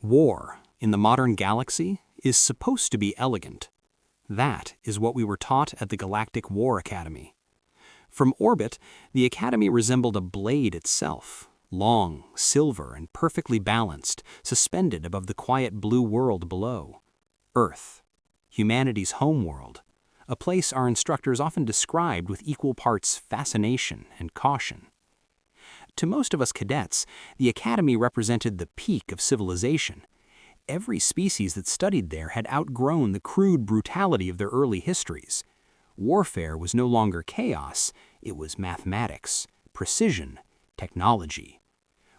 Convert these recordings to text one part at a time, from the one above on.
War, in the modern galaxy, is supposed to be elegant. That is what we were taught at the Galactic War Academy. From orbit, the Academy resembled a blade itself, long, silver, and perfectly balanced, suspended above the quiet blue world below. Earth, humanity's homeworld, a place our instructors often described with equal parts fascination and caution. To most of us cadets, the Academy represented the peak of civilization. Every species that studied there had outgrown the crude brutality of their early histories. Warfare was no longer chaos, it was mathematics, precision, technology.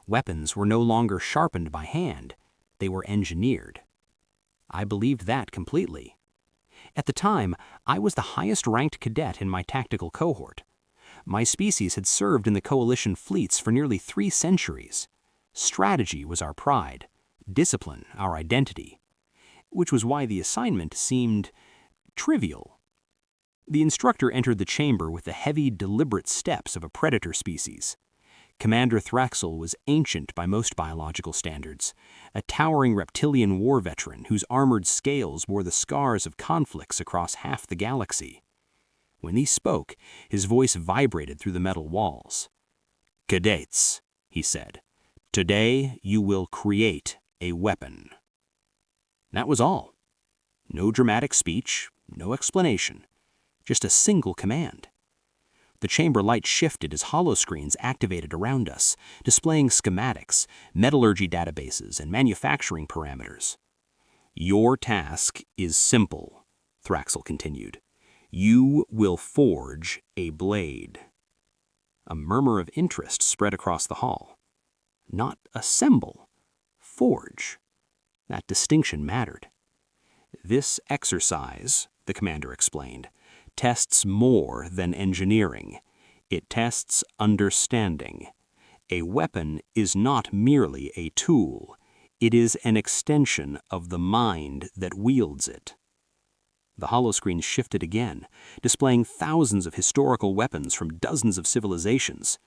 Weapons were no longer sharpened by hand, they were engineered. I believed that completely. At the time, I was the highest-ranked cadet in my tactical cohort. My species had served in the Coalition fleets for nearly 3 centuries. Strategy was our pride, discipline our identity, which was why the assignment seemed trivial. The instructor entered the chamber with the heavy, deliberate steps of a predator species. Commander Thraxel was ancient by most biological standards, a towering reptilian war veteran whose armored scales bore the scars of conflicts across half the galaxy. When he spoke, his voice vibrated through the metal walls. "Cadets," he said, "today you will create a weapon." That was all. No dramatic speech, no explanation, just a single command. The chamber light shifted as holoscreens activated around us, displaying schematics, metallurgy databases, and manufacturing parameters. "Your task is simple," Thraxel continued. "You will forge a blade." A murmur of interest spread across the hall. Not assemble, forge. That distinction mattered. "This exercise," the commander explained, "tests more than engineering. It tests understanding. A weapon is not merely a tool. It is an extension of the mind that wields it." The holoscreen shifted again, displaying thousands of historical weapons from dozens of civilizations.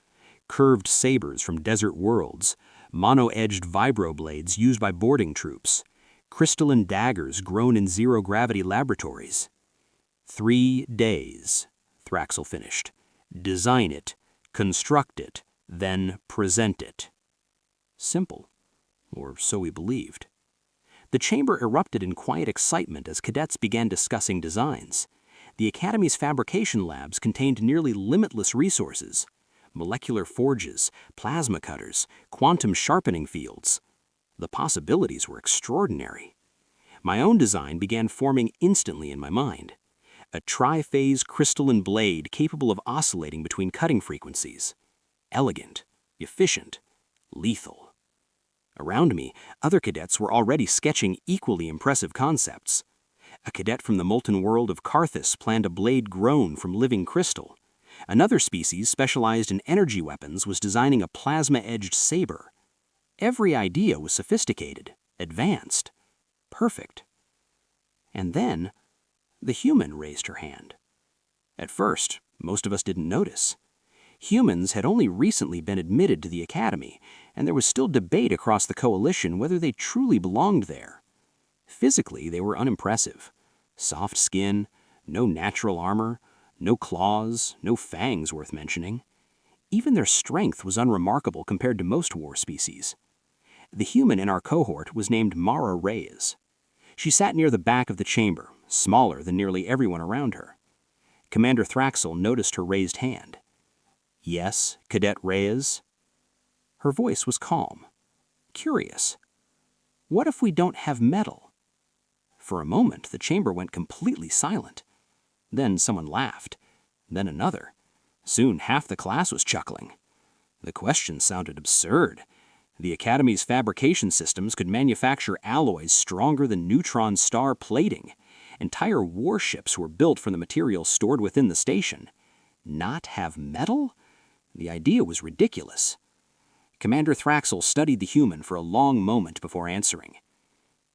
Curved sabers from desert worlds, mono-edged vibroblades used by boarding troops, crystalline daggers grown in zero-gravity laboratories. 3 days, Thraxel finished. Design it, construct it, then present it. Simple, or so we believed. The chamber erupted in quiet excitement as cadets began discussing designs. The Academy's fabrication labs contained nearly limitless resources: molecular forges, plasma cutters, quantum sharpening fields. The possibilities were extraordinary. My own design began forming instantly in my mind. A tri-phase crystalline blade capable of oscillating between cutting frequencies. Elegant, efficient, lethal. Around me, other cadets were already sketching equally impressive concepts. A cadet from the molten world of Karthus planned a blade grown from living crystal. Another species specialized in energy weapons was designing a plasma-edged saber. Every idea was sophisticated, advanced, perfect. And then, the human raised her hand. At first, most of us didn't notice. Humans had only recently been admitted to the Academy, and there was still debate across the Coalition whether they truly belonged there. Physically, they were unimpressive. Soft skin, no natural armor, no claws, no fangs worth mentioning. Even their strength was unremarkable compared to most war species. The human in our cohort was named Mara Reyes. She sat near the back of the chamber, smaller than nearly everyone around her. Commander Thraxel noticed her raised hand. "Yes, Cadet Reyes?" Her voice was calm, curious. "What if we don't have metal?" For a moment, the chamber went completely silent. Then someone laughed, then another. Soon half the class was chuckling. The question sounded absurd. The Academy's fabrication systems could manufacture alloys stronger than neutron star plating. Entire warships were built from the materials stored within the station. Not have metal? The idea was ridiculous. Commander Thraxel studied the human for a long moment before answering.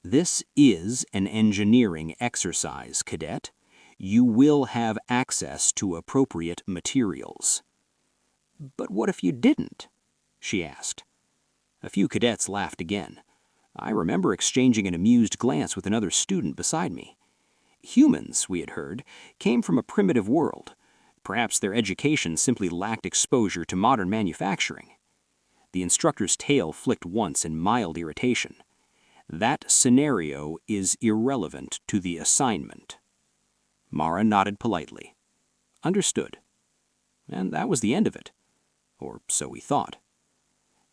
"This is an engineering exercise, Cadet. You will have access to appropriate materials." "But what if you didn't?" she asked. A few cadets laughed again. I remember exchanging an amused glance with another student beside me. Humans, we had heard, came from a primitive world. Perhaps their education simply lacked exposure to modern manufacturing. The instructor's tail flicked once in mild irritation. That scenario is irrelevant to the assignment. Mara nodded politely. Understood. And that was the end of it. Or so we thought.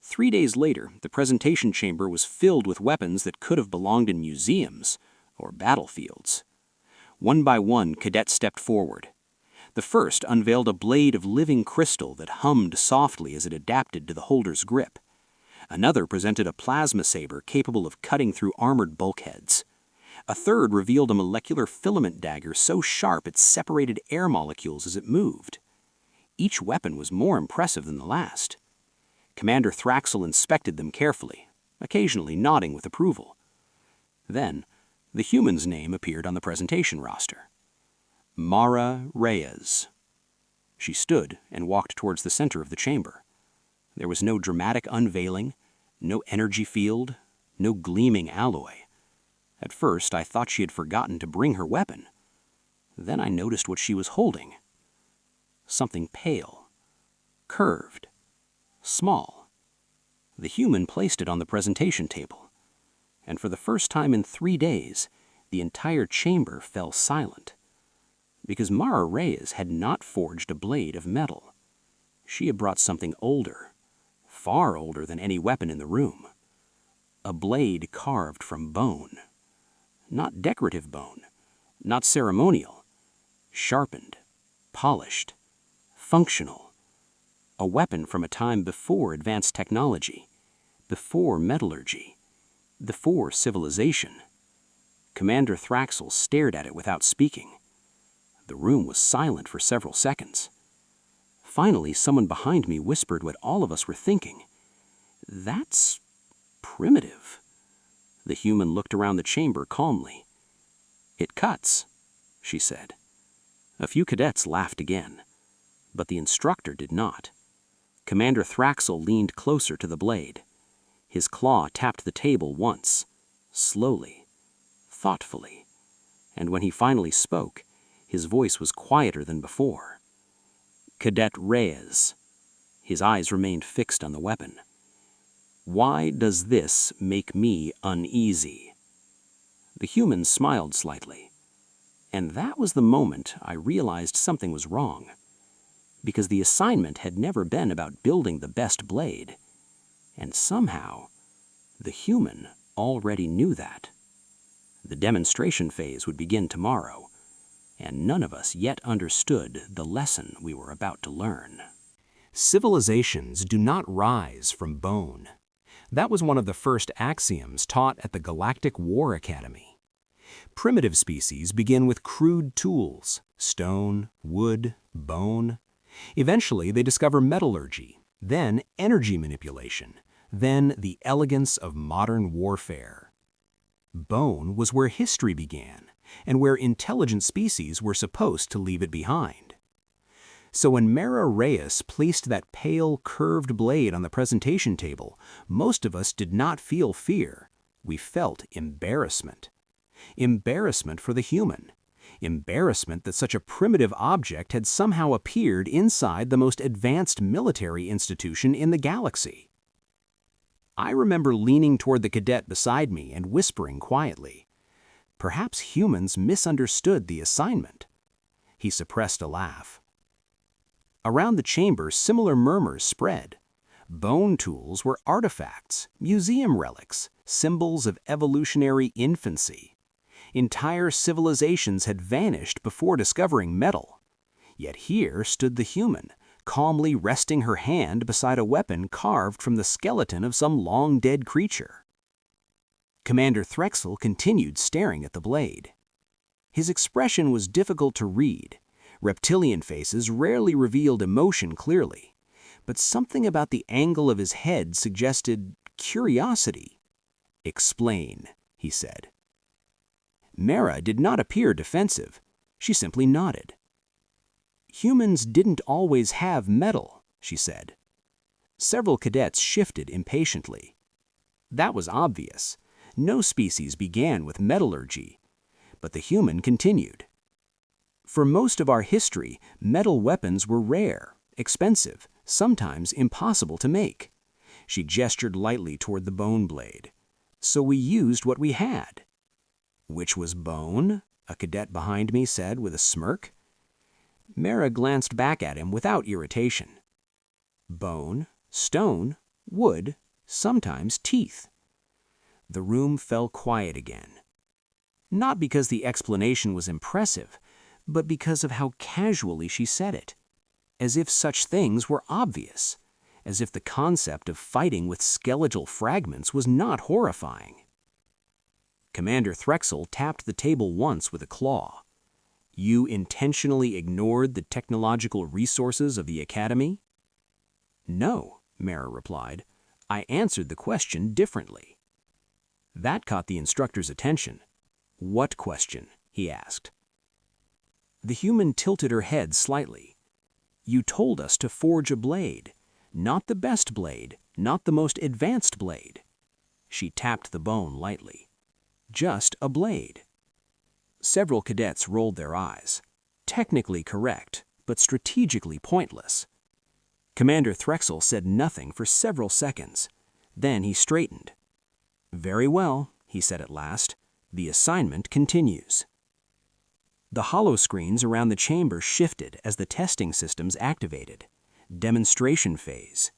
3 days later, the presentation chamber was filled with weapons that could have belonged in museums or battlefields. One by one, cadets stepped forward. The first unveiled a blade of living crystal that hummed softly as it adapted to the holder's grip. Another presented a plasma saber capable of cutting through armored bulkheads. A third revealed a molecular filament dagger so sharp it separated air molecules as it moved. Each weapon was more impressive than the last. Commander Thraxel inspected them carefully, occasionally nodding with approval. Then, the human's name appeared on the presentation roster. Mara Reyes. She stood and walked towards the center of the chamber. There was no dramatic unveiling, no energy field, no gleaming alloy. At first, I thought she had forgotten to bring her weapon. Then I noticed what she was holding. Something pale, curved, small. The human placed it on the presentation table, and for the first time in 3 days, the entire chamber fell silent. Because Mara Reyes had not forged a blade of metal. She had brought something older, far older than any weapon in the room. A blade carved from bone. Not decorative bone, not ceremonial. Sharpened, polished, functional. A weapon from a time before advanced technology, before metallurgy, before civilization. Commander Thraxel stared at it without speaking. The room was silent for several seconds. Finally, someone behind me whispered what all of us were thinking. That's primitive. The human looked around the chamber calmly. It cuts, she said. A few cadets laughed again, but the instructor did not. Commander Thraxel leaned closer to the blade. His claw tapped the table once, slowly, thoughtfully, and when he finally spoke, his voice was quieter than before. Cadet Reyes. His eyes remained fixed on the weapon. Why does this make me uneasy? The human smiled slightly, and that was the moment I realized something was wrong, because the assignment had never been about building the best blade, and somehow the human already knew that. The demonstration phase would begin tomorrow, and none of us yet understood the lesson we were about to learn. Civilizations do not rise from bone. That was one of the first axioms taught at the Galactic War Academy. Primitive species begin with crude tools, stone, wood, bone. Eventually, they discover metallurgy, then energy manipulation, then the elegance of modern warfare. Bone was where history began, and where intelligent species were supposed to leave it behind. So when Mara Reyes placed that pale, curved blade on the presentation table, most of us did not feel fear. We felt embarrassment. Embarrassment for the human. Embarrassment that such a primitive object had somehow appeared inside the most advanced military institution in the galaxy. I remember leaning toward the cadet beside me and whispering quietly. Perhaps humans misunderstood the assignment. He suppressed a laugh. Around the chamber, similar murmurs spread. Bone tools were artifacts, museum relics, symbols of evolutionary infancy. Entire civilizations had vanished before discovering metal. Yet here stood the human, calmly resting her hand beside a weapon carved from the skeleton of some long-dead creature. Commander Thraxel continued staring at the blade. His expression was difficult to read. Reptilian faces rarely revealed emotion clearly, but something about the angle of his head suggested curiosity. "Explain," he said. Mara did not appear defensive. She simply nodded. "Humans didn't always have metal," she said. Several cadets shifted impatiently. That was obvious. No species began with metallurgy, but the human continued. For most of our history, metal weapons were rare, expensive, sometimes impossible to make. She gestured lightly toward the bone blade. So we used what we had. Which was bone? A cadet behind me said with a smirk. Mara glanced back at him without irritation. Bone, stone, wood, sometimes teeth. The room fell quiet again. Not because the explanation was impressive, but because of how casually she said it. As if such things were obvious. As if the concept of fighting with skeletal fragments was not horrifying. Commander Threxel tapped the table once with a claw. You intentionally ignored the technological resources of the Academy? No, Mara replied. I answered the question differently. That caught the instructor's attention. What question? He asked. The human tilted her head slightly. You told us to forge a blade. Not the best blade, not the most advanced blade. She tapped the bone lightly. Just a blade. Several cadets rolled their eyes. Technically correct, but strategically pointless. Commander Threxel said nothing for several seconds. Then he straightened. Very well, he said at last. The assignment continues. The holoscreens around the chamber shifted as the testing systems activated. Demonstration phase.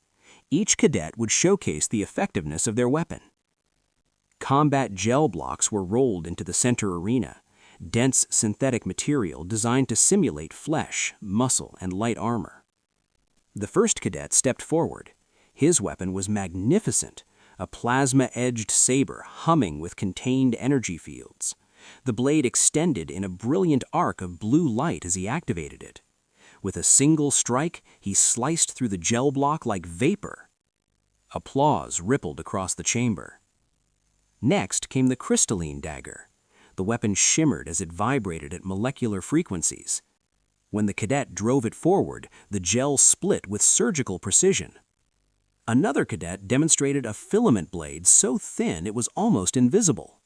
Each cadet would showcase the effectiveness of their weapon. Combat gel blocks were rolled into the center arena, dense synthetic material designed to simulate flesh, muscle, and light armor. The first cadet stepped forward. His weapon was magnificent, a plasma-edged saber humming with contained energy fields. The blade extended in a brilliant arc of blue light as he activated it. With a single strike, he sliced through the gel block like vapor. Applause rippled across the chamber. Next came the crystalline dagger. The weapon shimmered as it vibrated at molecular frequencies. When the cadet drove it forward, the gel split with surgical precision. Another cadet demonstrated a filament blade so thin it was almost invisible.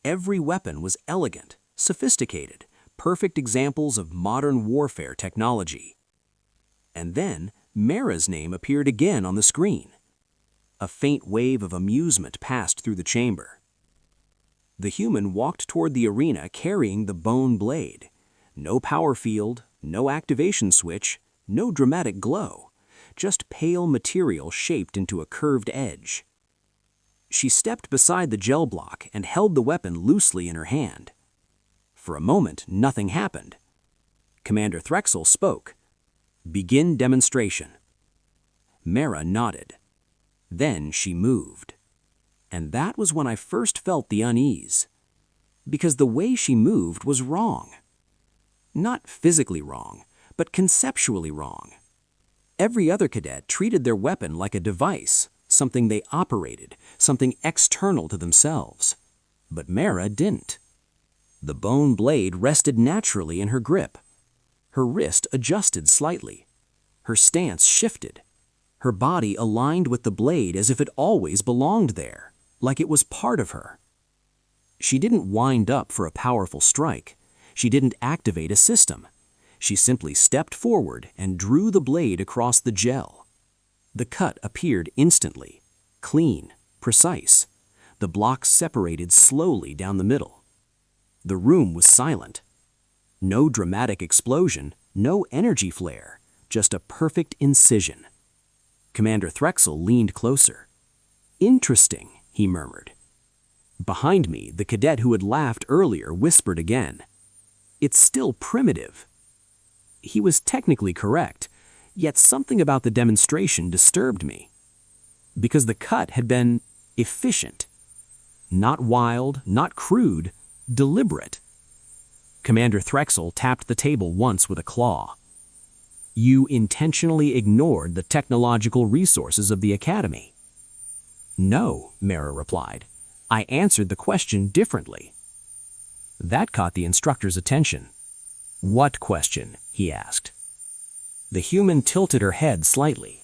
Every weapon was elegant, sophisticated, perfect examples of modern warfare technology. And then, Mara's name appeared again on the screen. A faint wave of amusement passed through the chamber. The human walked toward the arena carrying the bone blade. No power field, no activation switch, no dramatic glow, just pale material shaped into a curved edge. She stepped beside the gel block and held the weapon loosely in her hand. For a moment, nothing happened. Commander Threxel spoke. Begin demonstration. Mara nodded. Then she moved. And that was when I first felt the unease. Because the way she moved was wrong. Not physically wrong, but conceptually wrong. Every other cadet treated their weapon like a device, something they operated, something external to themselves. But Mara didn't. The bone blade rested naturally in her grip. Her wrist adjusted slightly. Her stance shifted. Her body aligned with the blade as if it always belonged there, like it was part of her. She didn't wind up for a powerful strike. She didn't activate a system. She simply stepped forward and drew the blade across the gel. The cut appeared instantly, clean, precise. The blocks separated slowly down the middle. The room was silent. No dramatic explosion, no energy flare, just a perfect incision. Commander Threxel leaned closer. Interesting, he murmured. Behind me, the cadet who had laughed earlier whispered again. It's still primitive. He was technically correct, yet something about the demonstration disturbed me. Because the cut had been efficient. Not wild, not crude, deliberate. Commander Threxel tapped the table once with a claw. You intentionally ignored the technological resources of the Academy. No, Mara replied. I answered the question differently. That caught the instructor's attention. What question? He asked. The human tilted her head slightly.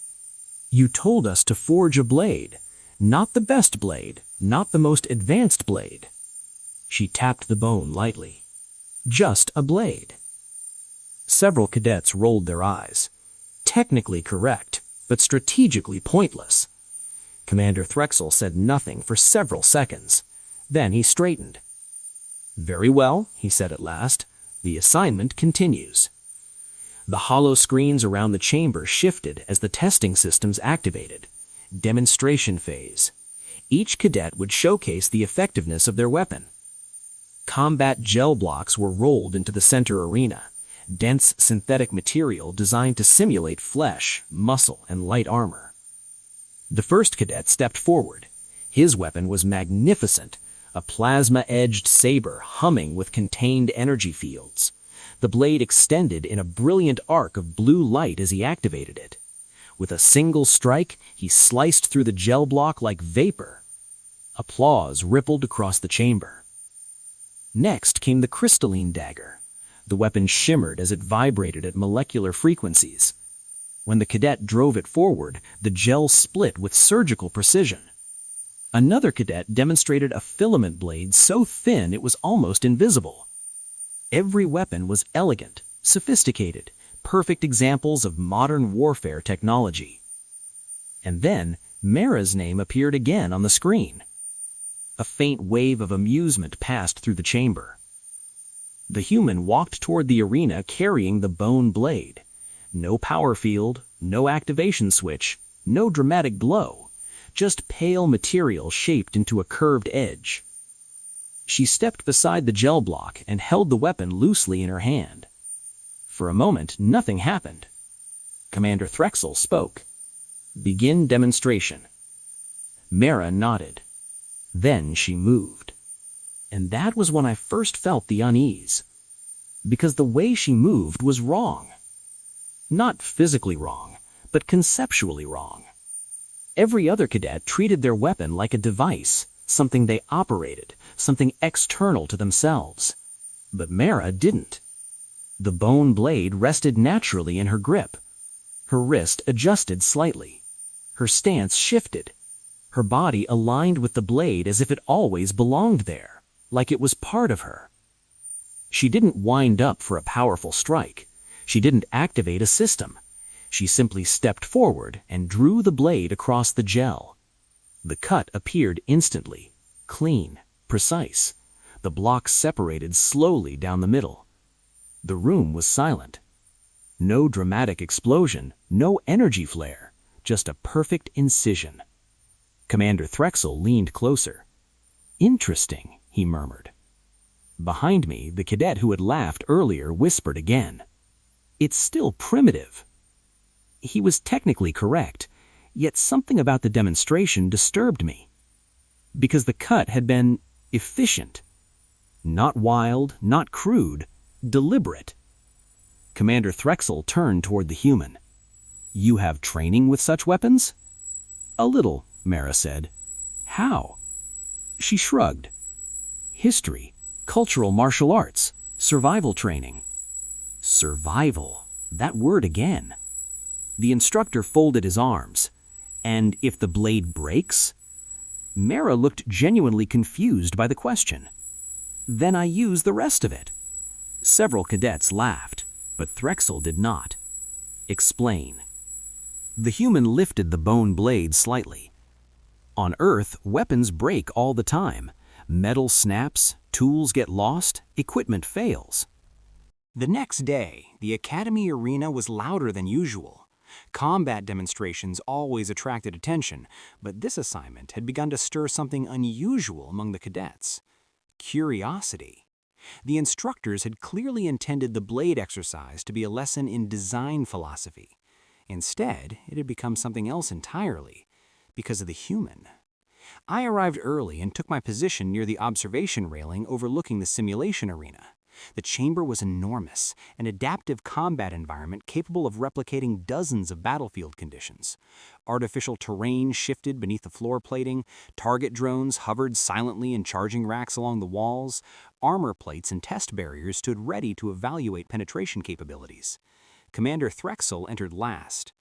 You told us to forge a blade. Not the best blade, not the most advanced blade. She tapped the bone lightly. Just a blade. Several cadets rolled their eyes. Technically correct, but strategically pointless. Commander Threxel said nothing for several seconds. Then he straightened. "Very well," he said at last. "The assignment continues." The hollow screens around the chamber shifted as the testing systems activated. Demonstration phase. Each cadet would showcase the effectiveness of their weapon. Combat gel blocks were rolled into the center arena, dense synthetic material designed to simulate flesh, muscle, and light armor. The first cadet stepped forward. His weapon was magnificent, a plasma-edged saber humming with contained energy fields. The blade extended in a brilliant arc of blue light as he activated it. With a single strike, he sliced through the gel block like vapor. Applause rippled across the chamber. Next came the crystalline dagger. The weapon shimmered as it vibrated at molecular frequencies. When the cadet drove it forward, the gel split with surgical precision. Another cadet demonstrated a filament blade so thin it was almost invisible. Every weapon was elegant, sophisticated, perfect examples of modern warfare technology. And then, Mara's name appeared again on the screen. A faint wave of amusement passed through the chamber. The human walked toward the arena carrying the bone blade. No power field, no activation switch, no dramatic glow, just pale material shaped into a curved edge. She stepped beside the gel block and held the weapon loosely in her hand. For a moment, nothing happened. Commander Threxel spoke. "Begin demonstration." Mara nodded. Then she moved. And that was when I first felt the unease. Because the way she moved was wrong. Not physically wrong, but conceptually wrong. Every other cadet treated their weapon like a device, something they operated, something external to themselves. But Mara didn't. The bone blade rested naturally in her grip. Her wrist adjusted slightly. Her stance shifted. Her body aligned with the blade as if it always belonged there, like it was part of her. She didn't wind up for a powerful strike. She didn't activate a system. She simply stepped forward and drew the blade across the gel. The cut appeared instantly, clean, precise. The block separated slowly down the middle. The room was silent. No dramatic explosion, no energy flare, just a perfect incision. Commander Threxel leaned closer. "Interesting," he murmured. Behind me, the cadet who had laughed earlier whispered again. "It's still primitive." He was technically correct, yet something about the demonstration disturbed me. Because the cut had been efficient. Not wild, not crude, deliberate. Commander Threxel turned toward the human. "You have training with such weapons?" "A little," Mara said. "How?" She shrugged. "History, cultural martial arts, survival training." Survival. That word again. The instructor folded his arms. "And if the blade breaks?" Mara looked genuinely confused by the question. "Then I use the rest of it." Several cadets laughed, but Threxel did not. "Explain." The human lifted the bone blade slightly. "On Earth, weapons break all the time. Metal snaps, tools get lost, equipment fails." The next day, the Academy arena was louder than usual. Combat demonstrations always attracted attention, but this assignment had begun to stir something unusual among the cadets. Curiosity. The instructors had clearly intended the blade exercise to be a lesson in design philosophy. Instead, it had become something else entirely, because of the human. I arrived early and took my position near the observation railing overlooking the simulation arena. The chamber was enormous, an adaptive combat environment capable of replicating dozens of battlefield conditions. Artificial terrain shifted beneath the floor plating, target drones hovered silently in charging racks along the walls, armor plates and test barriers stood ready to evaluate penetration capabilities. Commander Threxel entered last.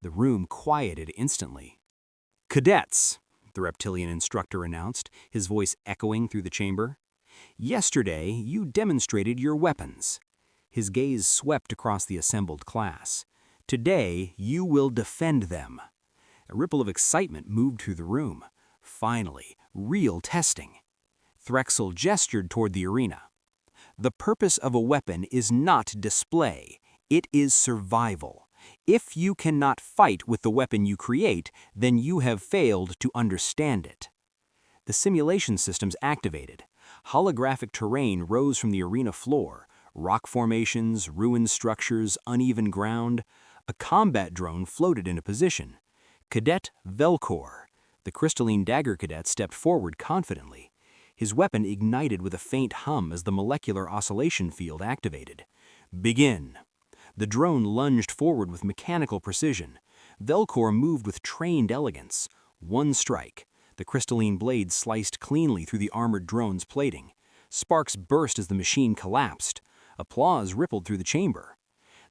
The room quieted instantly. "Cadets, the reptilian instructor announced, his voice echoing through the chamber. "Yesterday, you demonstrated your weapons." His gaze swept across the assembled class. "Today, you will defend them." A ripple of excitement moved through the room. Finally, real testing. Threxel gestured toward the arena. "The purpose of a weapon is not display. It is survival. If you cannot fight with the weapon you create, then you have failed to understand it." The simulation systems activated. Holographic terrain rose from the arena floor. Rock formations, ruined structures, uneven ground. A combat drone floated into position. Cadet Velcor, the crystalline dagger cadet, stepped forward confidently. His weapon ignited with a faint hum as the molecular oscillation field activated. "Begin." The drone lunged forward with mechanical precision. Velcor moved with trained elegance. One strike. The crystalline blade sliced cleanly through the armored drone's plating. Sparks burst as the machine collapsed. Applause rippled through the chamber.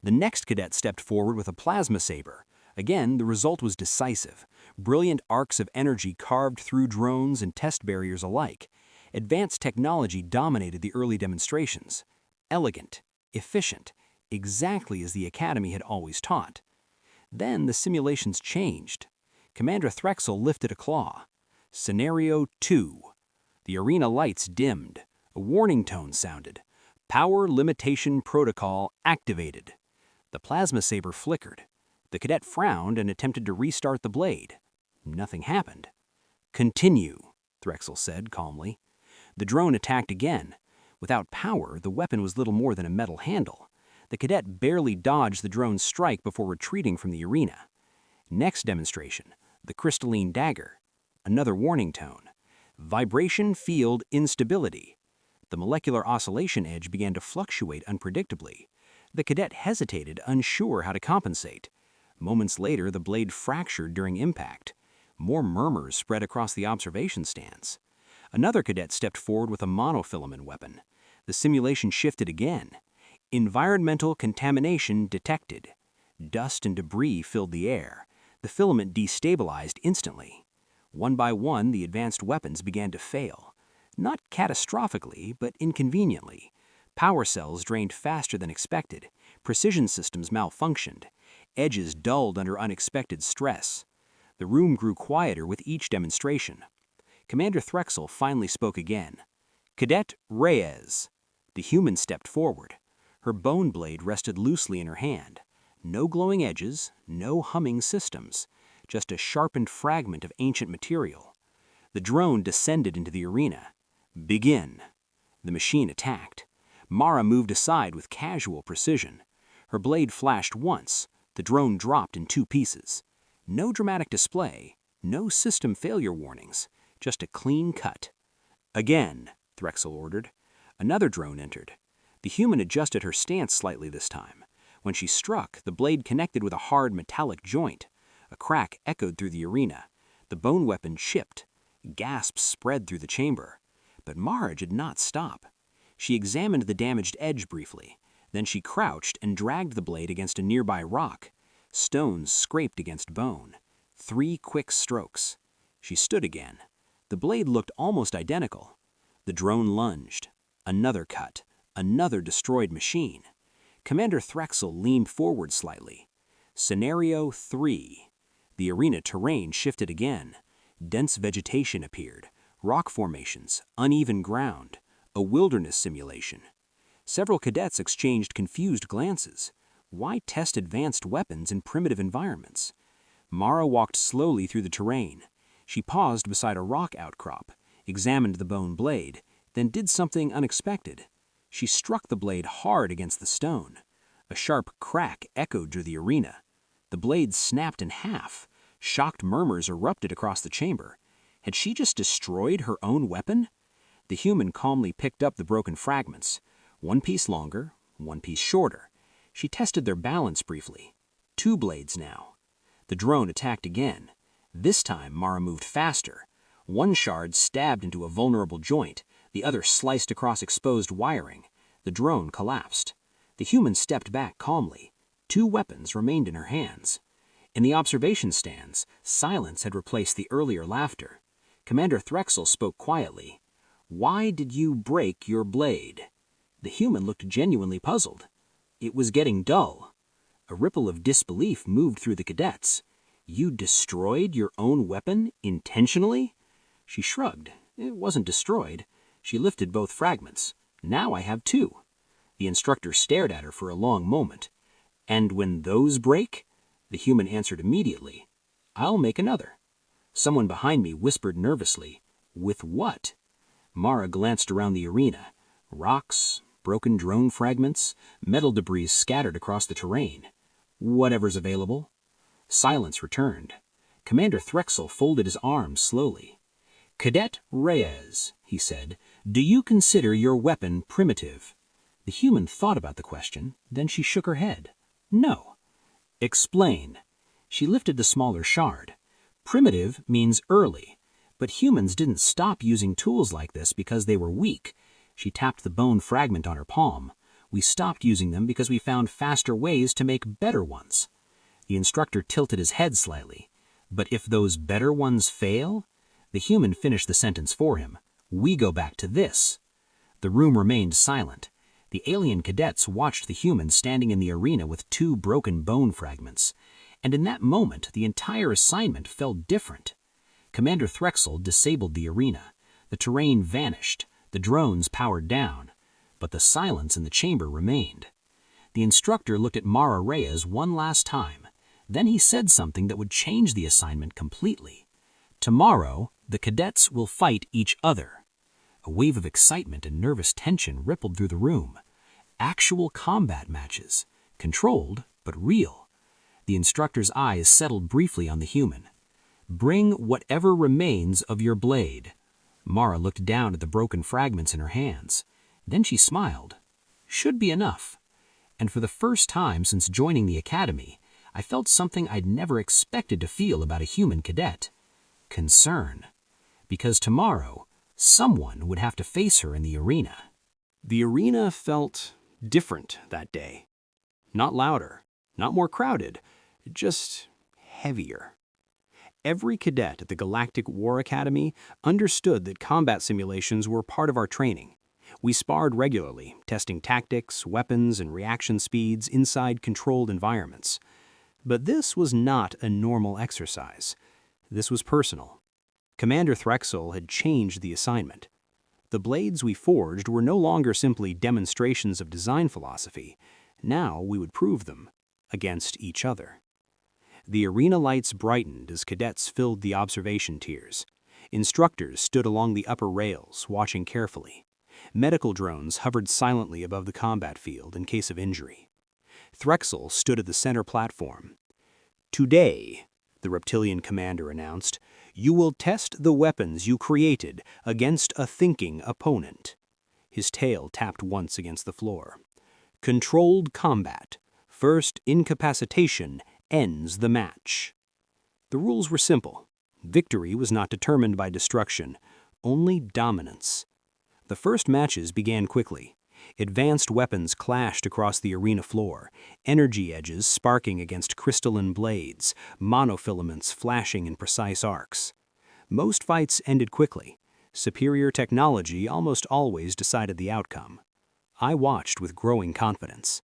The next cadet stepped forward with a plasma saber. Again, the result was decisive. Brilliant arcs of energy carved through drones and test barriers alike. Advanced technology dominated the early demonstrations. Elegant, efficient, exactly as the Academy had always taught. Then the simulations changed. Commander Threxel lifted a claw. Scenario 2. The arena lights dimmed. A warning tone sounded. Power limitation protocol activated. The plasma saber flickered. The cadet frowned and attempted to restart the blade. Nothing happened. "Continue," Threxel said calmly. The drone attacked again. Without power, the weapon was little more than a metal handle. The cadet barely dodged the drone's strike before retreating from the arena. Next demonstration, the crystalline dagger. Another warning tone. Vibration field instability. The molecular oscillation edge began to fluctuate unpredictably. The cadet hesitated, unsure how to compensate. Moments later, the blade fractured during impact. More murmurs spread across the observation stands. Another cadet stepped forward with a monofilament weapon. The simulation shifted again. Environmental contamination detected. Dust and debris filled the air. The filament destabilized instantly. One by one, the advanced weapons began to fail. Not catastrophically, but inconveniently. Power cells drained faster than expected. Precision systems malfunctioned. Edges dulled under unexpected stress. The room grew quieter with each demonstration. Commander Threxel finally spoke again. "Cadet Reyes." The human stepped forward. Her bone blade rested loosely in her hand. No glowing edges, no humming systems, just a sharpened fragment of ancient material. The drone descended into the arena. "Begin." The machine attacked. Mara moved aside with casual precision. Her blade flashed once. The drone dropped in 2 pieces. No dramatic display, no system failure warnings, just a clean cut. "Again," Threxel ordered. Another drone entered. The human adjusted her stance slightly this time. When she struck, the blade connected with a hard metallic joint. A crack echoed through the arena. The bone weapon chipped. Gasps spread through the chamber. But Mara did not stop. She examined the damaged edge briefly. Then she crouched and dragged the blade against a nearby rock. Stones scraped against bone. 3 quick strokes. She stood again. The blade looked almost identical. The drone lunged. Another cut. Another destroyed machine. Commander Threxel leaned forward slightly. Scenario 3. The arena terrain shifted again. Dense vegetation appeared. Rock formations, uneven ground. A wilderness simulation. Several cadets exchanged confused glances. Why test advanced weapons in primitive environments? Mara walked slowly through the terrain. She paused beside a rock outcrop, examined the bone blade, then did something unexpected. She struck the blade hard against the stone. A sharp crack echoed through the arena. The blade snapped in half. Shocked murmurs erupted across the chamber. Had she just destroyed her own weapon? The human calmly picked up the broken fragments. 1 piece longer, 1 piece shorter. She tested their balance briefly. 2 blades now. The drone attacked again. This time, Mara moved faster. One shard stabbed into a vulnerable joint. The other sliced across exposed wiring. The drone collapsed. The human stepped back calmly. 2 weapons remained in her hands. In the observation stands, silence had replaced the earlier laughter. Commander Threxel spoke quietly. "Why did you break your blade?" The human looked genuinely puzzled. "It was getting dull." A ripple of disbelief moved through the cadets. "You destroyed your own weapon intentionally?" She shrugged. "It wasn't destroyed. She lifted both fragments. Now I have two." The instructor stared at her for a long moment. "And when those break?" The human answered immediately. "I'll make another." Someone behind me whispered nervously, "With what?" Mara glanced around the arena. Rocks, broken drone fragments, metal debris scattered across the terrain. "Whatever's available." Silence returned. Commander Threxel folded his arms slowly. "Cadet Reyes," he said, "do you consider your weapon primitive?" The human thought about the question, then she shook her head. "No." "Explain." She lifted the smaller shard. "Primitive means early, but humans didn't stop using tools like this because they were weak." She tapped the bone fragment on her palm. "We stopped using them because we found faster ways to make better ones." The instructor tilted his head slightly. "But if those better ones fail?" The human finished the sentence for him. "We go back to this." The room remained silent. The alien cadets watched the human standing in the arena with two broken bone fragments. And in that moment, the entire assignment felt different. Commander Threxel disabled the arena. The terrain vanished. The drones powered down. But the silence in the chamber remained. The instructor looked at Mara Reyes one last time. Then he said something that would change the assignment completely. "Tomorrow, the cadets will fight each other." A wave of excitement and nervous tension rippled through the room. Actual combat matches. Controlled, but real. The instructor's eyes settled briefly on the human. "Bring whatever remains of your blade." Mara looked down at the broken fragments in her hands. Then she smiled. "Should be enough." And for the first time since joining the academy, I felt something I'd never expected to feel about a human cadet. Concern. Because tomorrow, someone would have to face her in the arena. The arena felt different that day. Not louder, not more crowded, just heavier. Every cadet at the Galactic War Academy understood that combat simulations were part of our training. We sparred regularly, testing tactics, weapons, and reaction speeds inside controlled environments. But this was not a normal exercise. This was personal. Commander Threxel had changed the assignment. The blades we forged were no longer simply demonstrations of design philosophy. Now we would prove them against each other. The arena lights brightened as cadets filled the observation tiers. Instructors stood along the upper rails, watching carefully. Medical drones hovered silently above the combat field in case of injury. Threxel stood at the center platform. "Today," the reptilian commander announced, "you will test the weapons you created against a thinking opponent." His tail tapped once against the floor. "Controlled combat. First incapacitation ends the match." The rules were simple. Victory was not determined by destruction, only dominance. The first matches began quickly. Advanced weapons clashed across the arena floor, energy edges sparking against crystalline blades, monofilaments flashing in precise arcs. Most fights ended quickly. Superior technology almost always decided the outcome. I watched with growing confidence.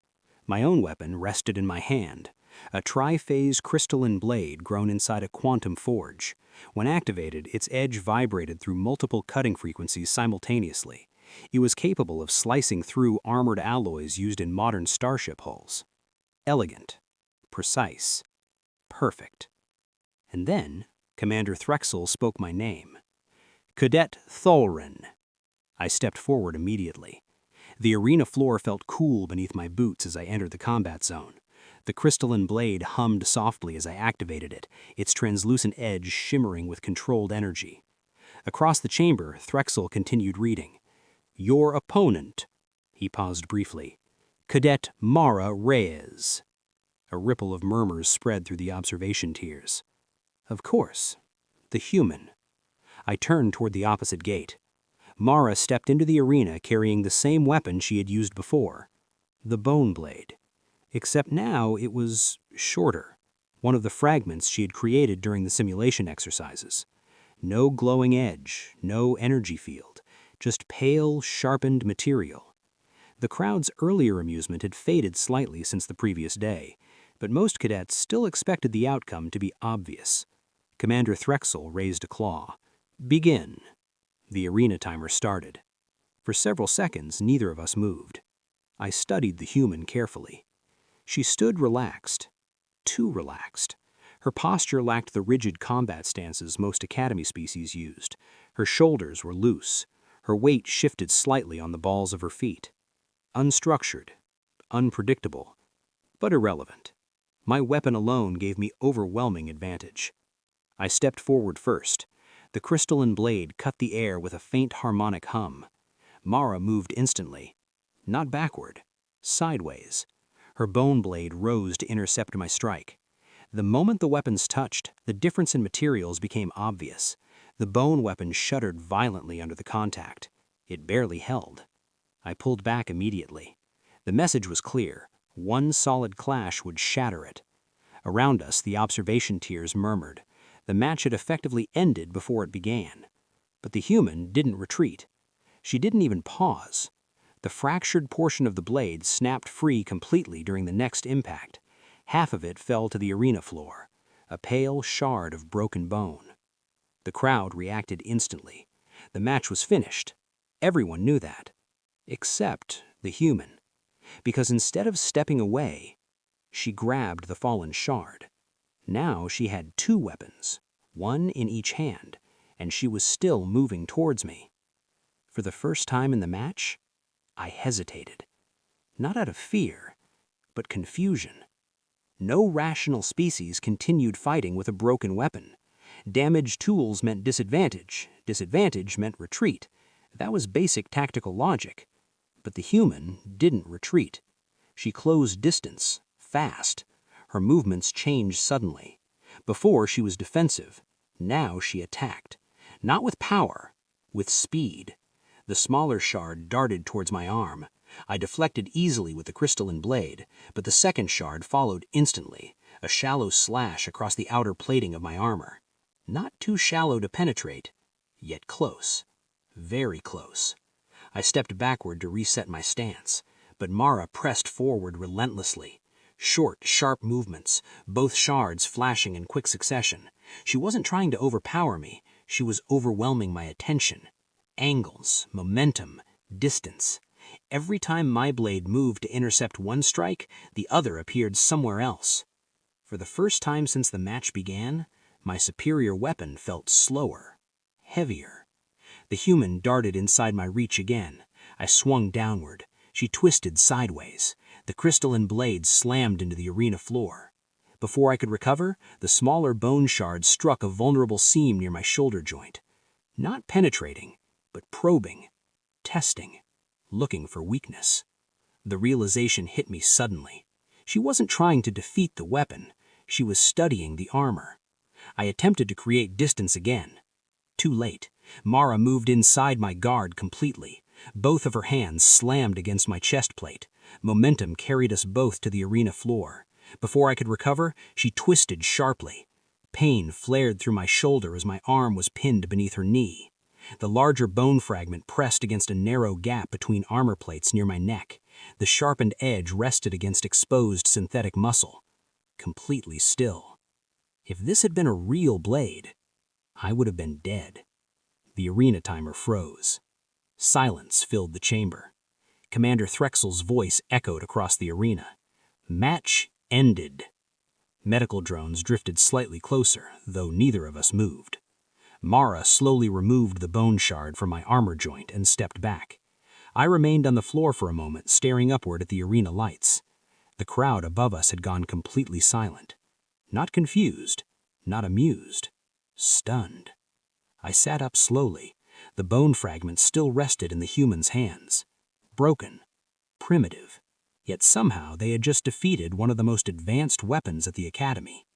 My own weapon rested in my hand, a tri-phase crystalline blade grown inside a quantum forge. When activated, its edge vibrated through multiple cutting frequencies simultaneously. It was capable of slicing through armored alloys used in modern starship hulls. Elegant, precise, perfect. And then Commander Threxel spoke my name. "Cadet Tholrin." I stepped forward immediately. The arena floor felt cool beneath my boots as I entered the combat zone. The crystalline blade hummed softly as I activated it, its translucent edge shimmering with controlled energy. Across the chamber, Threxel continued reading. "Your opponent," he paused briefly, "Cadet Mara Reyes." A ripple of murmurs spread through the observation tiers. Of course, the human. I turned toward the opposite gate. Mara stepped into the arena carrying the same weapon she had used before, the bone blade. Except now it was shorter, one of the fragments she had created during the simulation exercises. No glowing edge, no energy field, just pale, sharpened material. The crowd's earlier amusement had faded slightly since the previous day, but most cadets still expected the outcome to be obvious. Commander Threxel raised a claw. "Begin." The arena timer started. For several seconds, neither of us moved. I studied the human carefully. She stood relaxed. Too relaxed. Her posture lacked the rigid combat stances most Academy species used. Her shoulders were loose. Her weight shifted slightly on the balls of her feet. Unstructured, unpredictable, but irrelevant. My weapon alone gave me overwhelming advantage. I stepped forward first. The crystalline blade cut the air with a faint harmonic hum. Mara moved instantly. Not backward, sideways. Her bone blade rose to intercept my strike. The moment the weapons touched, the difference in materials became obvious. The bone weapon shuddered violently under the contact. It barely held. I pulled back immediately. The message was clear. One solid clash would shatter it. Around us, the observation tiers murmured. The match had effectively ended before it began. But the human didn't retreat. She didn't even pause. The fractured portion of the blade snapped free completely during the next impact. Half of it fell to the arena floor, a pale shard of broken bone. The crowd reacted instantly. The match was finished. Everyone knew that. Except the human. Because instead of stepping away, she grabbed the fallen shard. Now she had two weapons, one in each hand, and she was still moving towards me. For the first time in the match, I hesitated. Not out of fear, but confusion. No rational species continued fighting with a broken weapon. Damaged tools meant disadvantage. Disadvantage meant retreat. That was basic tactical logic. But the human didn't retreat. She closed distance, fast. Her movements changed suddenly. Before, she was defensive. Now she attacked. Not with power, with speed. The smaller shard darted towards my arm. I deflected easily with the crystalline blade, but the second shard followed instantly, a shallow slash across the outer plating of my armor. Not too shallow to penetrate, yet close. Very close. I stepped backward to reset my stance, but Mara pressed forward relentlessly. Short, sharp movements, both shards flashing in quick succession. She wasn't trying to overpower me, she was overwhelming my attention. Angles, momentum, distance. Every time my blade moved to intercept one strike, the other appeared somewhere else. For the first time since the match began, my superior weapon felt slower, heavier. The human darted inside my reach again. I swung downward. She twisted sideways. The crystalline blade slammed into the arena floor. Before I could recover, the smaller bone shard struck a vulnerable seam near my shoulder joint. Not penetrating, but probing, testing, looking for weakness. The realization hit me suddenly. She wasn't trying to defeat the weapon. She was studying the armor. I attempted to create distance again. Too late. Mara moved inside my guard completely. Both of her hands slammed against my chest plate. Momentum carried us both to the arena floor. Before I could recover, she twisted sharply. Pain flared through my shoulder as my arm was pinned beneath her knee. The larger bone fragment pressed against a narrow gap between armor plates near my neck. The sharpened edge rested against exposed synthetic muscle. Completely still. If this had been a real blade, I would have been dead. The arena timer froze. Silence filled the chamber. Commander Threxel's voice echoed across the arena. Match ended. Medical drones drifted slightly closer, though neither of us moved. Mara slowly removed the bone shard from my armor joint and stepped back. I remained on the floor for a moment, staring upward at the arena lights. The crowd above us had gone completely silent. Not confused, not amused, stunned. I sat up slowly. The bone fragment still rested in the human's hands. Broken, primitive, yet somehow they had just defeated one of the most advanced weapons at the Academy.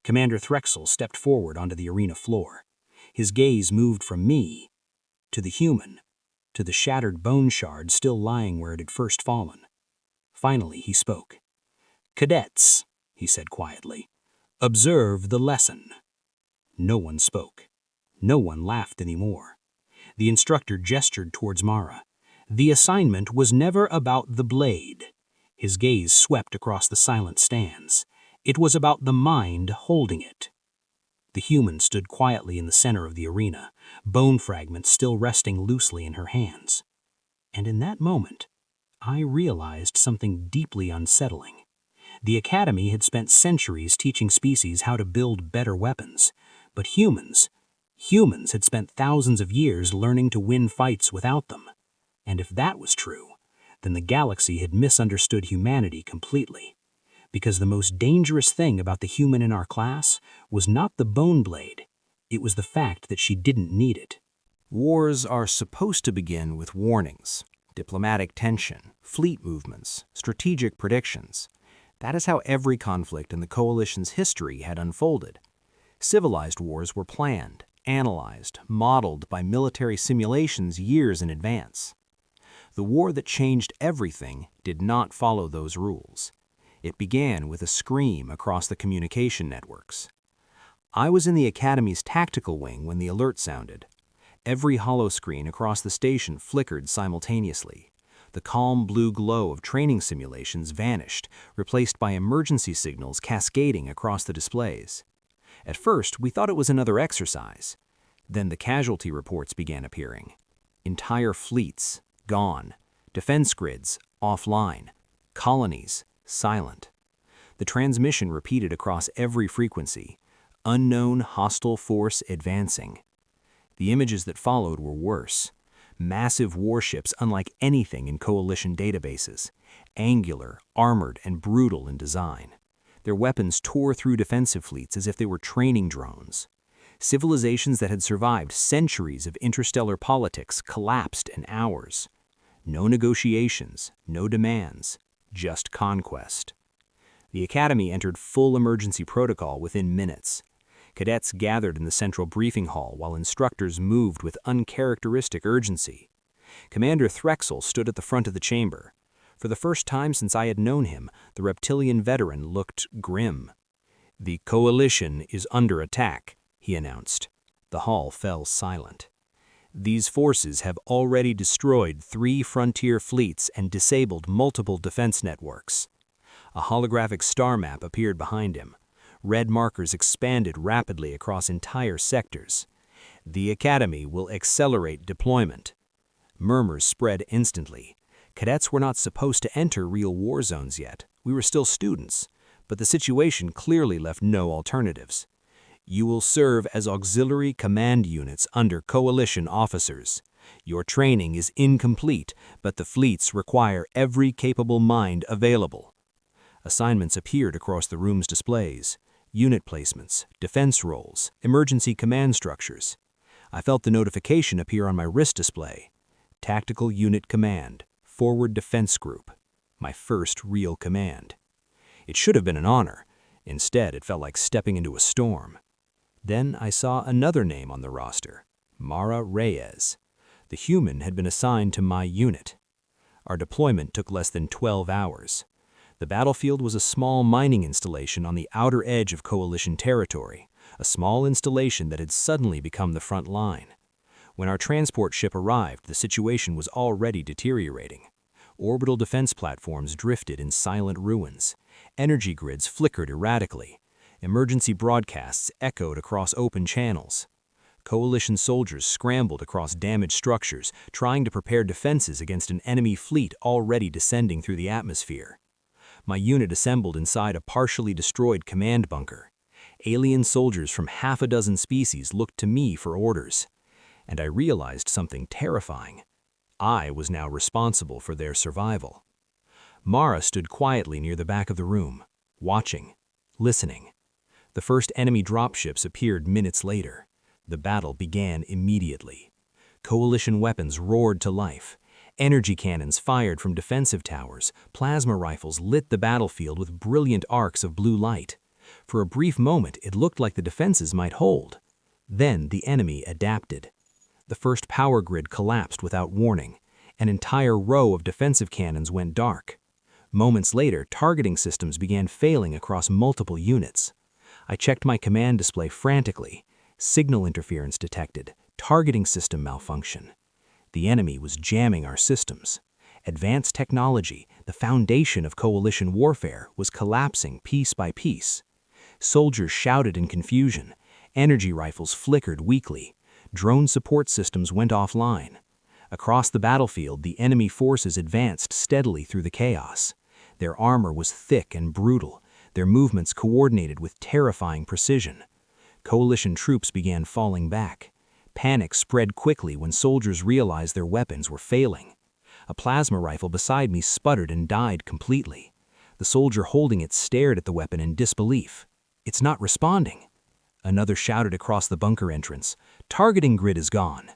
Commander Threxel stepped forward onto the arena floor. His gaze moved from me to the human, to the shattered bone shard still lying where it had first fallen. Finally, he spoke. "Cadets," he said quietly, "observe the lesson." No one spoke. No one laughed anymore. The instructor gestured towards Mara. The assignment was never about the blade. His gaze swept across the silent stands. It was about the mind holding it. The human stood quietly in the center of the arena, bone fragments still resting loosely in her hands. And in that moment, I realized something deeply unsettling. The Academy had spent centuries teaching species how to build better weapons, but humans had spent thousands of years learning to win fights without them. And if that was true, then the galaxy had misunderstood humanity completely. Because the most dangerous thing about the human in our class was not the bone blade, it was the fact that she didn't need it. Wars are supposed to begin with warnings, diplomatic tension, fleet movements, strategic predictions. That is how every conflict in the Coalition's history had unfolded. Civilized wars were planned, analyzed, modeled by military simulations years in advance. The war that changed everything did not follow those rules. It began with a scream across the communication networks. I was in the Academy's tactical wing when the alert sounded. Every holoscreen across the station flickered simultaneously. The calm blue glow of training simulations vanished, replaced by emergency signals cascading across the displays. At first, we thought it was another exercise. Then the casualty reports began appearing. Entire fleets, gone. Defense grids, offline. Colonies, silent. The transmission repeated across every frequency. Unknown hostile force advancing. The images that followed were worse. Massive warships unlike anything in Coalition databases. Angular, armored, and brutal in design. Their weapons tore through defensive fleets as if they were training drones. Civilizations that had survived centuries of interstellar politics collapsed in hours. No negotiations, no demands, just conquest. The Academy entered full emergency protocol within minutes. Cadets gathered in the central briefing hall while instructors moved with uncharacteristic urgency. Commander Threxel stood at the front of the chamber. For the first time since I had known him, the reptilian veteran looked grim. "The Coalition is under attack," he announced. The hall fell silent. "These forces have already destroyed 3 frontier fleets and disabled multiple defense networks." A holographic star map appeared behind him. Red markers expanded rapidly across entire sectors. "The Academy will accelerate deployment." Murmurs spread instantly. Cadets were not supposed to enter real war zones yet. We were still students, but the situation clearly left no alternatives. "You will serve as auxiliary command units under Coalition officers. Your training is incomplete, but the fleets require every capable mind available." Assignments appeared across the room's displays. Unit placements, defense roles, emergency command structures. I felt the notification appear on my wrist display. Tactical Unit Command, Forward Defense Group. My first real command. It should have been an honor. Instead, it felt like stepping into a storm. Then I saw another name on the roster, Mara Reyes. The human had been assigned to my unit. Our deployment took less than 12 hours. The battlefield was a small mining installation on the outer edge of Coalition territory, a small installation that had suddenly become the front line. When our transport ship arrived, the situation was already deteriorating. Orbital defense platforms drifted in silent ruins. Energy grids flickered erratically. Emergency broadcasts echoed across open channels. Coalition soldiers scrambled across damaged structures, trying to prepare defenses against an enemy fleet already descending through the atmosphere. My unit assembled inside a partially destroyed command bunker. Alien soldiers from half a dozen species looked to me for orders. And I realized something terrifying. I was now responsible for their survival. Mara stood quietly near the back of the room, watching, listening. The first enemy dropships appeared minutes later. The battle began immediately. Coalition weapons roared to life. Energy cannons fired from defensive towers. Plasma rifles lit the battlefield with brilliant arcs of blue light. For a brief moment, it looked like the defenses might hold. Then the enemy adapted. The first power grid collapsed without warning. An entire row of defensive cannons went dark. Moments later, targeting systems began failing across multiple units. I checked my command display frantically. Signal interference detected. Targeting system malfunction. The enemy was jamming our systems. Advanced technology, the foundation of coalition warfare, was collapsing piece by piece. Soldiers shouted in confusion. Energy rifles flickered weakly. Drone support systems went offline. Across the battlefield, the enemy forces advanced steadily through the chaos. Their armor was thick and brutal, their movements coordinated with terrifying precision. Coalition troops began falling back. Panic spread quickly when soldiers realized their weapons were failing. A plasma rifle beside me sputtered and died completely. The soldier holding it stared at the weapon in disbelief. "It's not responding." Another shouted across the bunker entrance, "Targeting grid is gone."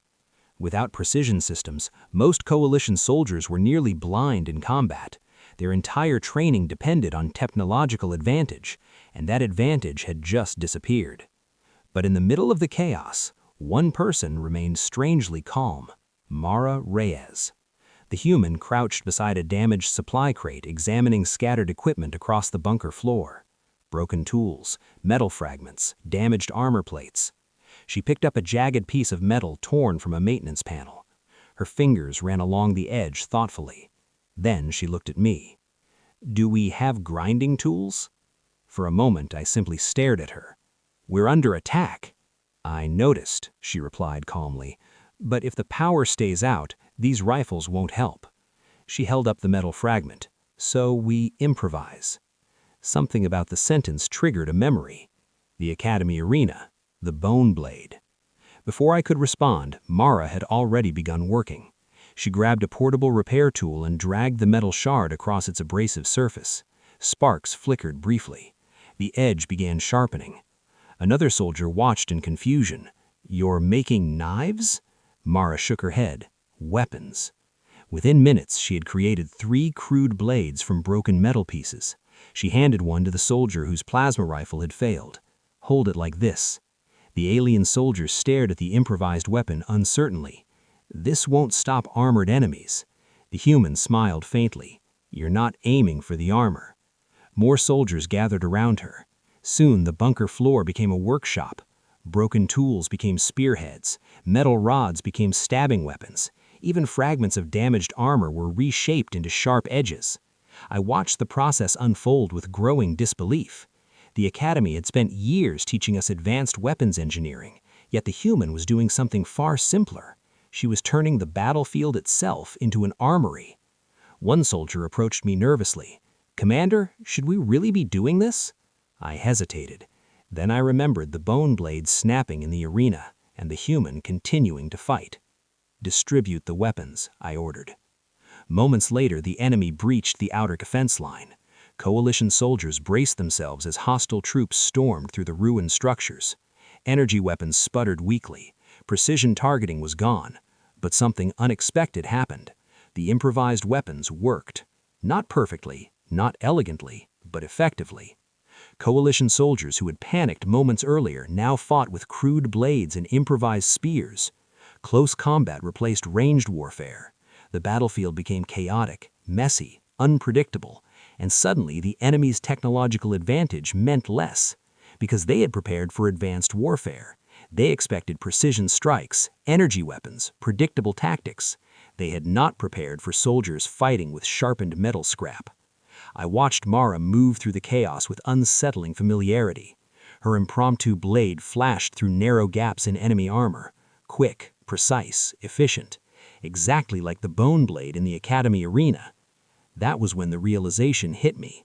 Without precision systems, most coalition soldiers were nearly blind in combat. Their entire training depended on technological advantage, and that advantage had just disappeared. But in the middle of the chaos, one person remained strangely calm: Mara Reyes. The human crouched beside a damaged supply crate, examining scattered equipment across the bunker floor. Broken tools, metal fragments, damaged armor plates. She picked up a jagged piece of metal torn from a maintenance panel. Her fingers ran along the edge thoughtfully. Then she looked at me. "Do we have grinding tools?" For a moment, I simply stared at her. "We're under attack." "I noticed," she replied calmly. "But if the power stays out, these rifles won't help." She held up the metal fragment. "So we improvise." Something about the sentence triggered a memory. The Academy arena. The bone blade. Before I could respond, Mara had already begun working. She grabbed a portable repair tool and dragged the metal shard across its abrasive surface. Sparks flickered briefly. The edge began sharpening. Another soldier watched in confusion. "You're making knives?" Mara shook her head. "Weapons." Within minutes, she had created 3 crude blades from broken metal pieces. She handed one to the soldier whose plasma rifle had failed. "Hold it like this." The alien soldier stared at the improvised weapon uncertainly. "This won't stop armored enemies." The human smiled faintly. "You're not aiming for the armor." More soldiers gathered around her. Soon the bunker floor became a workshop. Broken tools became spearheads. Metal rods became stabbing weapons. Even fragments of damaged armor were reshaped into sharp edges. I watched the process unfold with growing disbelief. The Academy had spent years teaching us advanced weapons engineering, yet the human was doing something far simpler. She was turning the battlefield itself into an armory. One soldier approached me nervously. "Commander, should we really be doing this?" I hesitated. Then I remembered the bone blades snapping in the arena and the human continuing to fight. "Distribute the weapons," I ordered. Moments later, the enemy breached the outer defense line. Coalition soldiers braced themselves as hostile troops stormed through the ruined structures. Energy weapons sputtered weakly. Precision targeting was gone. But something unexpected happened. The improvised weapons worked. Not perfectly, not elegantly, but effectively. Coalition soldiers who had panicked moments earlier now fought with crude blades and improvised spears. Close combat replaced ranged warfare. The battlefield became chaotic, messy, unpredictable, and suddenly the enemy's technological advantage meant less. Because they had prepared for advanced warfare. They expected precision strikes, energy weapons, predictable tactics. They had not prepared for soldiers fighting with sharpened metal scrap. I watched Mara move through the chaos with unsettling familiarity. Her impromptu blade flashed through narrow gaps in enemy armor. Quick, precise, efficient. Exactly like the bone blade in the Academy arena. That was when the realization hit me.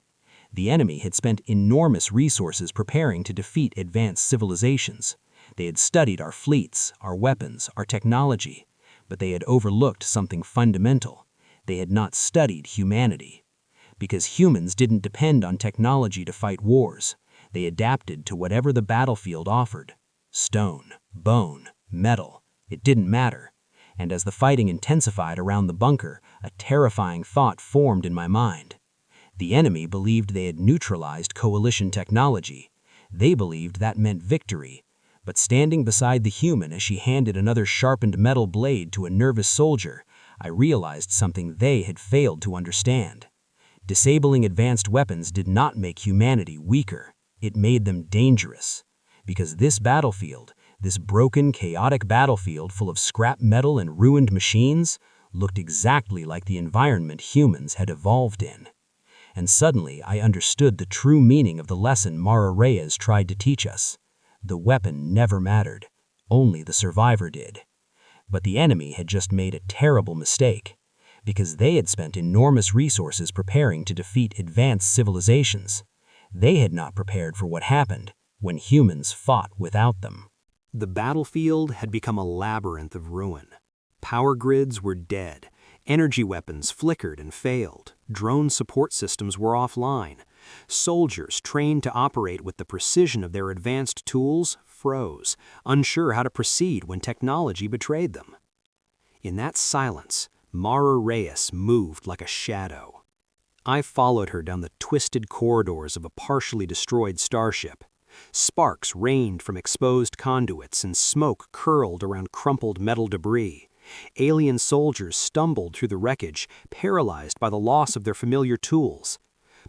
The enemy had spent enormous resources preparing to defeat advanced civilizations. They had studied our fleets, our weapons, our technology, but they had overlooked something fundamental. They had not studied humanity. Because humans didn't depend on technology to fight wars. They adapted to whatever the battlefield offered. Stone, bone, metal. It didn't matter. And as the fighting intensified around the bunker, a terrifying thought formed in my mind. The enemy believed they had neutralized coalition technology. They believed that meant victory. But standing beside the human as she handed another sharpened metal blade to a nervous soldier, I realized something they had failed to understand. Disabling advanced weapons did not make humanity weaker. It made them dangerous. Because this battlefield, This broken, chaotic battlefield full of scrap metal and ruined machines looked exactly like the environment humans had evolved in. And suddenly I understood the true meaning of the lesson Mara Reyes tried to teach us. The weapon never mattered. Only the survivor did. But the enemy had just made a terrible mistake, because they had spent enormous resources preparing to defeat advanced civilizations. They had not prepared for what happened when humans fought without them. The battlefield had become a labyrinth of ruin. Power grids were dead. Energy weapons flickered and failed. Drone support systems were offline. Soldiers trained to operate with the precision of their advanced tools froze, unsure how to proceed when technology betrayed them. In that silence, Mara Reyes moved like a shadow. I followed her down the twisted corridors of a partially destroyed starship. Sparks rained from exposed conduits and smoke curled around crumpled metal debris. Alien soldiers stumbled through the wreckage, paralyzed by the loss of their familiar tools.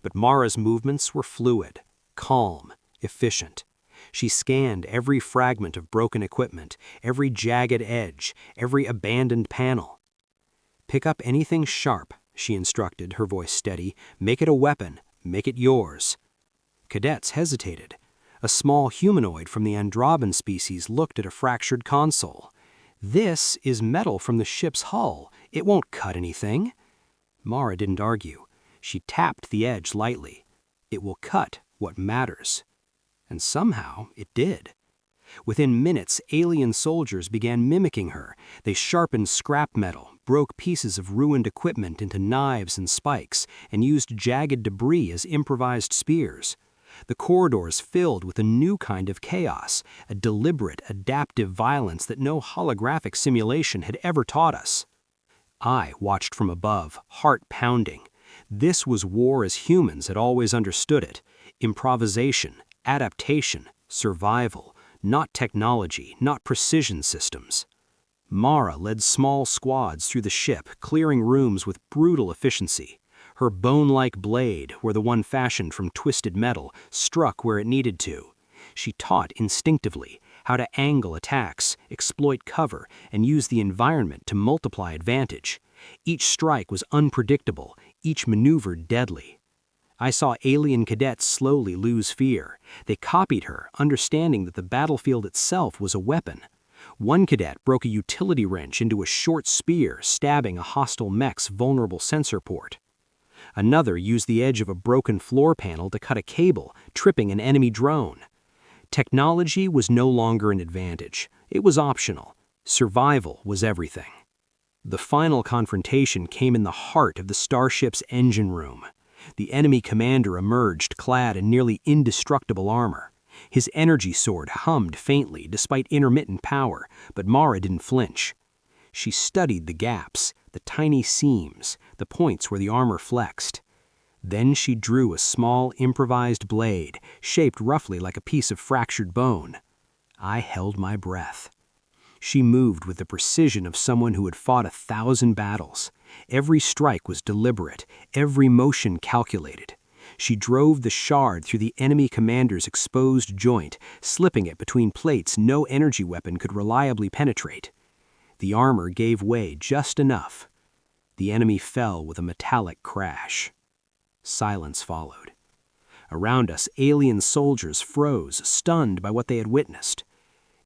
But Mara's movements were fluid, calm, efficient. She scanned every fragment of broken equipment, every jagged edge, every abandoned panel. "Pick up anything sharp," she instructed, her voice steady. "Make it a weapon. Make it yours." Cadets hesitated. A small humanoid from the Androban species looked at a fractured console. "This is metal from the ship's hull. It won't cut anything." Mara didn't argue. She tapped the edge lightly. "It will cut what matters." And somehow it did. Within minutes, alien soldiers began mimicking her. They sharpened scrap metal, broke pieces of ruined equipment into knives and spikes, and used jagged debris as improvised spears. The corridors filled with a new kind of chaos, a deliberate, adaptive violence that no holographic simulation had ever taught us. I watched from above, heart pounding. This was war as humans had always understood it. Improvisation, adaptation, survival, not technology, not precision systems. Mara led small squads through the ship, clearing rooms with brutal efficiency. Her bone-like blade, where the one fashioned from twisted metal, struck where it needed to. She taught instinctively how to angle attacks, exploit cover, and use the environment to multiply advantage. Each strike was unpredictable, each maneuver deadly. I saw alien cadets slowly lose fear. They copied her, understanding that the battlefield itself was a weapon. One cadet broke a utility wrench into a short spear, stabbing a hostile mech's vulnerable sensor port. Another used the edge of a broken floor panel to cut a cable, tripping an enemy drone. Technology was no longer an advantage. It was optional. Survival was everything. The final confrontation came in the heart of the starship's engine room. The enemy commander emerged clad in nearly indestructible armor. His energy sword hummed faintly despite intermittent power, but Mara didn't flinch. She studied the gaps, the tiny seams, the points where the armor flexed. Then she drew a small improvised blade, shaped roughly like a piece of fractured bone. I held my breath. She moved with the precision of someone who had fought 1,000 battles. Every strike was deliberate, every motion calculated. She drove the shard through the enemy commander's exposed joint, slipping it between plates no energy weapon could reliably penetrate. The armor gave way just enough. The enemy fell with a metallic crash. Silence followed. Around us, alien soldiers froze, stunned by what they had witnessed.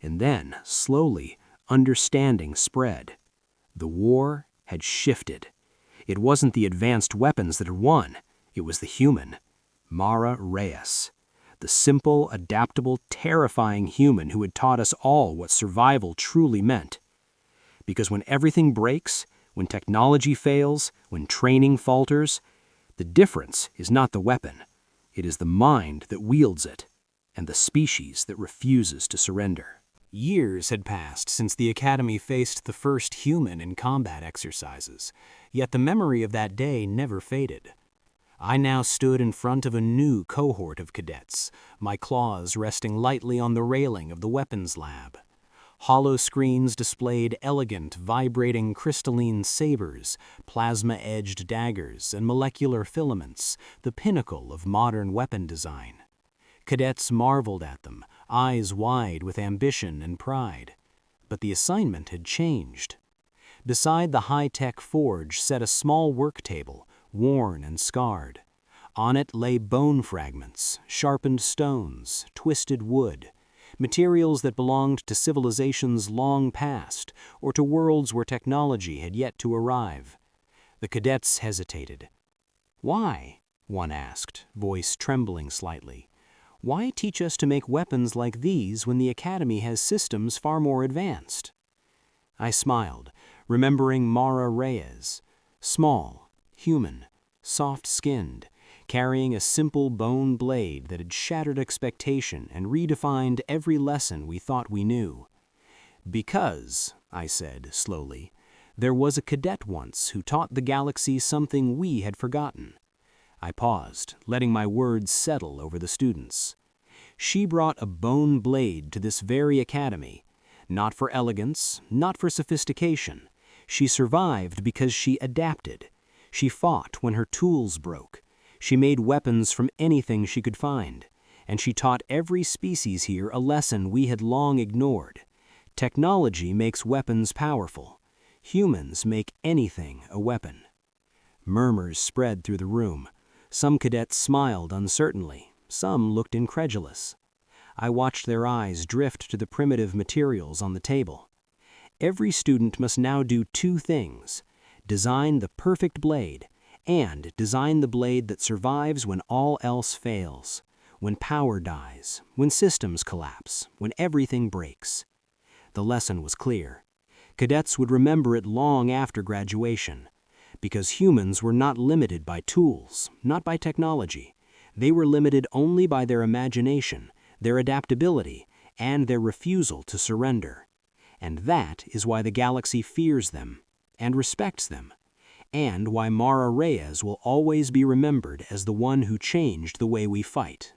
And then, slowly, understanding spread. The war had shifted. It wasn't the advanced weapons that had won. It was the human, Mara Reyes. The simple, adaptable, terrifying human who had taught us all what survival truly meant. Because when everything breaks, when technology fails, when training falters, the difference is not the weapon. It is the mind that wields it, and the species that refuses to surrender. Years had passed since the Academy faced the first human in combat exercises, yet the memory of that day never faded. I now stood in front of a new cohort of cadets, my claws resting lightly on the railing of the weapons lab. Hollow screens displayed elegant, vibrating crystalline sabers, plasma-edged daggers, and molecular filaments, the pinnacle of modern weapon design. Cadets marveled at them, eyes wide with ambition and pride. But the assignment had changed. Beside the high-tech forge sat a small work table, worn and scarred. On it lay bone fragments, sharpened stones, twisted wood, materials that belonged to civilizations long past or to worlds where technology had yet to arrive. The cadets hesitated. "Why?" one asked, voice trembling slightly. "Why teach us to make weapons like these when the Academy has systems far more advanced?" I smiled, remembering Mara Reyes, small, human, soft-skinned, carrying a simple bone blade that had shattered expectation and redefined every lesson we thought we knew. "Because," I said slowly, "there was a cadet once who taught the galaxy something we had forgotten." I paused, letting my words settle over the students. "She brought a bone blade to this very academy, not for elegance, not for sophistication. She survived because she adapted. She fought when her tools broke. She made weapons from anything she could find, and she taught every species here a lesson we had long ignored. Technology makes weapons powerful. Humans make anything a weapon." Murmurs spread through the room. Some cadets smiled uncertainly, some looked incredulous. I watched their eyes drift to the primitive materials on the table. Every student must now do two things: design the perfect blade, and design the blade that survives when all else fails, when power dies, when systems collapse, when everything breaks. The lesson was clear. Cadets would remember it long after graduation, because humans were not limited by tools, not by technology. They were limited only by their imagination, their adaptability, and their refusal to surrender. And that is why the galaxy fears them and respects them, and why Mara Reyes will always be remembered as the one who changed the way we fight.